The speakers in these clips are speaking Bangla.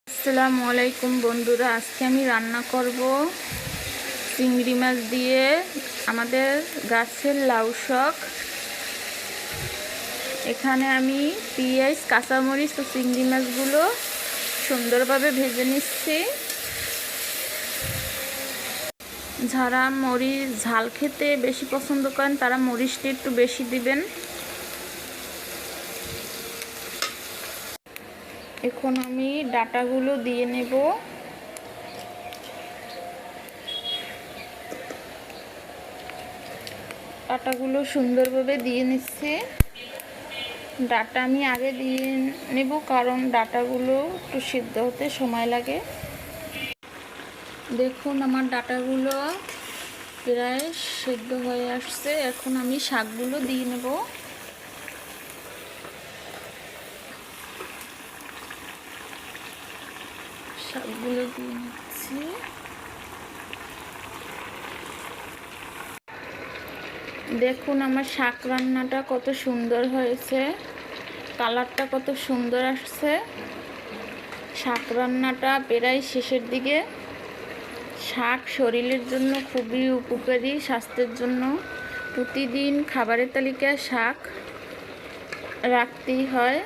আসসালামু আলাইকুম বন্ধুরা, আজকে আমি রান্না করব চিংড়ি মাছ দিয়ে আমাদের গাছের লাউ শাক। এখানে আমি পেঁয়াজ, কাঁচামরিচ ও চিংড়ি মাছগুলো সুন্দরভাবে ভেজে নিচ্ছি। যারা মরিচ ঝাল খেতে বেশি পছন্দ করেন তারা মরিচটা একটু বেশি দিবেন। এখন আমি ডাটাগুলো দিয়ে নেব। ডাটাগুলো সুন্দরভাবে দিয়ে নিচ্ছি। ডাটা আমি আগে দিয়ে নেব কারণ ডাটাগুলো একটু সিদ্ধ হতে সময় লাগে। দেখুন আমার ডাটাগুলো প্রায় সিদ্ধ হয়ে আসছে। এখন আমি শাকগুলো দিয়ে নেব। শাকগুলো দিয়ে নিচ্ছি। দেখুন আমার শাক রান্নাটা কত সুন্দর হয়েছে, কালারটা কত সুন্দর আসছে। শাক রান্নাটা প্রায় শেষের দিকে। শাক শরীরের জন্য খুবই উপকারী, স্বাস্থ্যের জন্য প্রতিদিন খাবারের তালিকায় শাক রাখতেই হয়।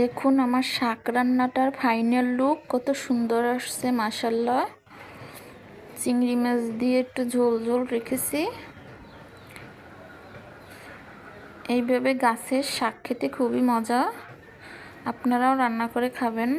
দেখুন আমার শাক রান্নাটার ফাইনাল লুক কত সুন্দর আসছে, মাশাআল্লাহ। চিংড়ি মাছ দিয়ে একটু ঝোল ঝোল রেখেছি। এইভাবে গাছের শাক খেতে খুবই মজা, আপনারাও রান্না করে খাবেন।